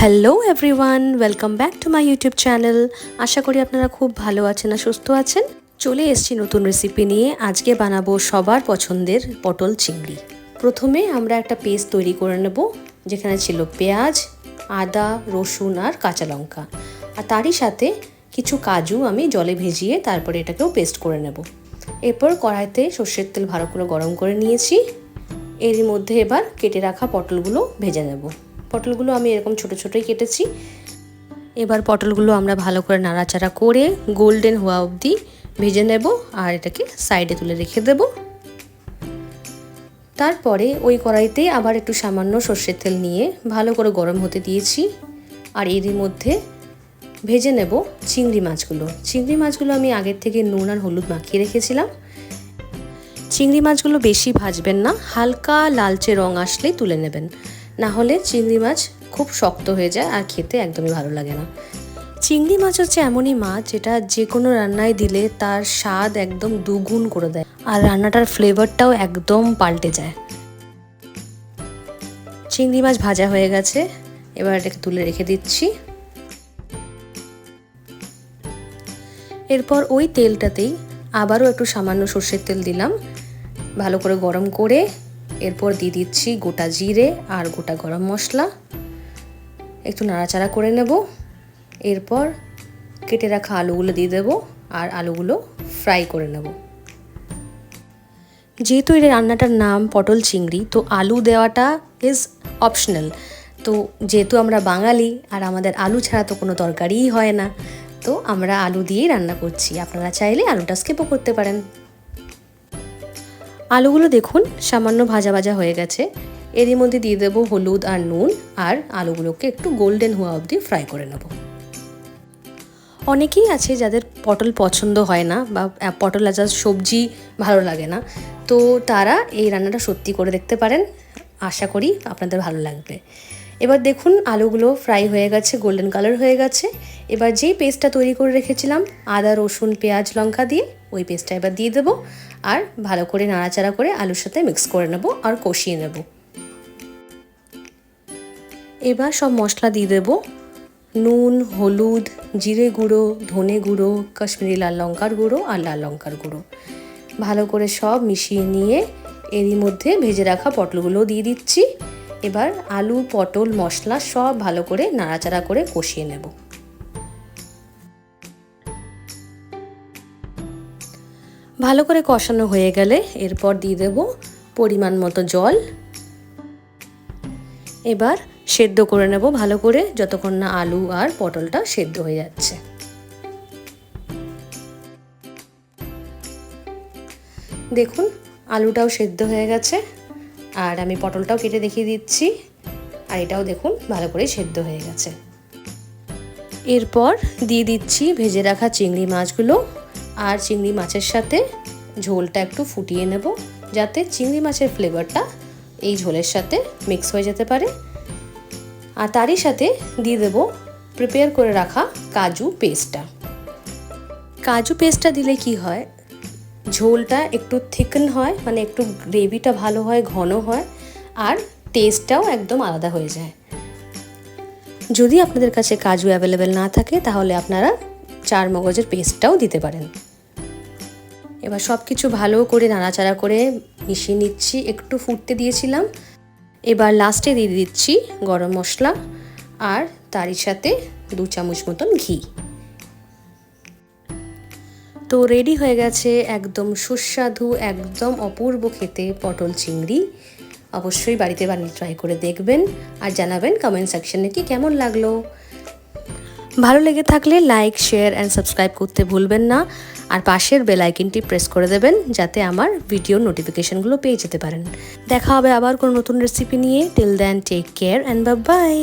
Hello everyone, welcome back to my YouTube channel. আশা করি আপনারা খুব ভালো আছেন আর সুস্থ আছেন। চলে এসেছি নতুন রেসিপি নিয়ে। আজকে বানাবো সবার পছন্দের পটল চিংড়ি। প্রথমে আমরা একটা পেস্ট তৈরি করে নেব, যেখানে ছিল পেঁয়াজ, আদা, রসুন আর কাঁচা লঙ্কা। আর তারই সাথে কিছু কাজু আমি জলে ভিজিয়ে তারপরে এটাকেও পেস্ট করে নেব। এরপর কড়াইতে সর্ষের তেল ভালো করে গরম করে নিয়েছি। এর মধ্যে এবার কেটে রাখা পটলগুলো ভেজে নেব। পটলগুলো আমি এরকম ছোট ছোটই কেটেছি। এবার পটলগুলো আমরা ভালো করে নাড়াচাড়া করে গোল্ডেন হওয়া অবধি ভেজে নেব আর এটাকে সাইডে তুলে রেখে দেব। তারপরে ওই কড়াইতে আবার একটু সামান্য সর্ষের তেল নিয়ে ভালো করে গরম হতে দিয়েছি। আর এরই মধ্যে ভেজে নেব চিংড়ি মাছগুলো। চিংড়ি মাছগুলো আমি আগের থেকে নুন আর হলুদ মাখিয়ে রেখেছিলাম। চিংড়ি মাছগুলো বেশি ভাজবেন না, হালকা লালচে রং আসলেই তুলে নেবেন, না হলে চিংড়ি মাছ খুব শক্ত হয়ে যায় আর খেতে একদমই ভালো লাগে না। চিংড়ি মাছ হচ্ছে এমনই মাছ যেটা যে কোনো রান্নায় দিলে তার স্বাদ একদম দুগুণ করে দেয় আর রান্নাটার ফ্লেভারটাও একদম পাল্টে যায়। চিংড়ি মাছ ভাজা হয়ে গেছে, এবার এটাকে তুলে রেখে দিচ্ছি। এরপর ওই তেলটাতেই আবারও একটু সামান্য সর্ষের তেল দিলাম, ভালো করে গরম করে এরপর দিয়ে দিচ্ছি গোটা জিরে আর গোটা গরম মশলা। একটু নাড়াচাড়া করে নেব। এরপর কেটে রাখা আলুগুলো দিয়ে দেব আর আলুগুলো ফ্রাই করে নেব। যেহেতু এই রান্নাটার নাম পটল চিংড়ি, তো আলু দেওয়াটা ইজ অপশনাল। তো যেহেতু আমরা বাঙালি আর আমাদের আলু ছাড়া তো কোনো তরকারিই হয় না, তো আমরা আলু দিয়েই রান্না করছি। আপনারা চাইলে আলুটা স্কিপও করতে পারেন। আলুগুলো দেখুন সামান্য ভাজা ভাজা হয়ে গেছে। এরই মধ্যে দিয়ে দেবো হলুদ আর নুন, আর আলুগুলোকে একটু গোল্ডেন হওয়া অবধি ফ্রাই করে নেব। অনেকেই আছে যাদের পটল পছন্দ হয় না বা পটল as a সবজি ভালো লাগে না, তো তারা এই রান্নাটা সত্যি করে দেখতে পারেন। আশা করি আপনাদের ভালো লাগবে। এবার দেখুন আলুগুলো ফ্রাই হয়ে গেছে, গোল্ডেন কালার হয়ে গেছে। এবার যেই পেস্টটা তৈরি করে রেখেছিলাম আদা, রসুন, পেঁয়াজ, লঙ্কা দিয়ে, ওই পেস্টটা এবার দিয়ে দেবো আর ভালো করে নাড়াচাড়া করে আলুর সাথে মিক্স করে নেব আর কষিয়ে নেব। এবার সব মশলা দিয়ে দেব, নুন, হলুদ, জিরে গুঁড়ো, ধনে গুঁড়ো, কাশ্মীরি লাল লঙ্কার গুঁড়ো আর লাল লঙ্কার গুঁড়ো। ভালো করে সব মিশিয়ে নিয়ে এরই মধ্যে ভেজে রাখা পটলগুলোও দিয়ে দিচ্ছি। এবার আলু, পটল, মশলা সব ভালো করে নাড়াচাড়া করে কষিয়ে নেব। ভালো করে কষানো হয়ে গেলে এরপর দিয়ে দেব পরিমাণ মতো জল। এবার সেদ্ধ করে নেব ভালো করে, যতক্ষণ না আলু আর পটলটা সেদ্ধ হয়ে যাচ্ছে। দেখুন আলুটাও সেদ্ধ হয়ে গেছে আর আমি পটলটাও কেটে দেখিয়ে দিচ্ছি, আর এটাও দেখুন ভালো করে সেদ্ধ হয়ে গেছে। এরপর দিয়ে দিচ্ছি ভেজে রাখা চিংড়ি মাছগুলো, আর চিংড়ি মাছের সাথে ঝোলটা একটু ফুটিয়ে নেব, যাতে চিংড়ি মাছের ফ্লেভারটা এই ঝোলের সাথে মিক্স হয়ে যেতে পারে। আর তারই সাথে দিয়ে দেব প্রিপেয়ার করে রাখা কাজু পেস্টটা। কাজু পেস্টটা দিলে কি হয়, ঝোলটা একটু থিকন হয়, মানে একটু গ্রেভিটা ভালো হয়, ঘন হয়, আর টেস্টটাও একদম আলাদা হয়ে যায়। যদি আপনাদের কাছে কাজু অ্যাভেলেবেল না থাকে তাহলে আপনারা চার মগজের পেস্টটাও দিতে পারেন। এবার সব কিছু ভালো করে নাড়াচাড়া করে মিশিয়ে নিচ্ছি, একটু ফুটতে দিয়েছিলাম। এবার লাস্টে দিয়ে দিচ্ছি গরম মশলা আর তারই সাথে 2 চামচ মতন ঘি। তো রেডি হয়ে গেছে একদম সুস্বাদু, একদম অপূর্ব খেতে পটল চিংড়ি। অবশ্যই বাড়িতে বানিয়ে ট্রাই করে দেখবেন আর জানাবেন কমেন্ট সেকশনে কি কেমন লাগলো। ভালো লেগে থাকলে লাইক, শেয়ার অ্যান্ড সাবস্ক্রাইব করতে ভুলবেন না, আর পাশের বেল আইকনটি প্রেস করে দেবেন যাতে আমার ভিডিওর নোটিফিকেশনগুলো পেয়ে যেতে পারেন। দেখা হবে আবার কোনো নতুন রেসিপি নিয়ে। Till then take care and bye by.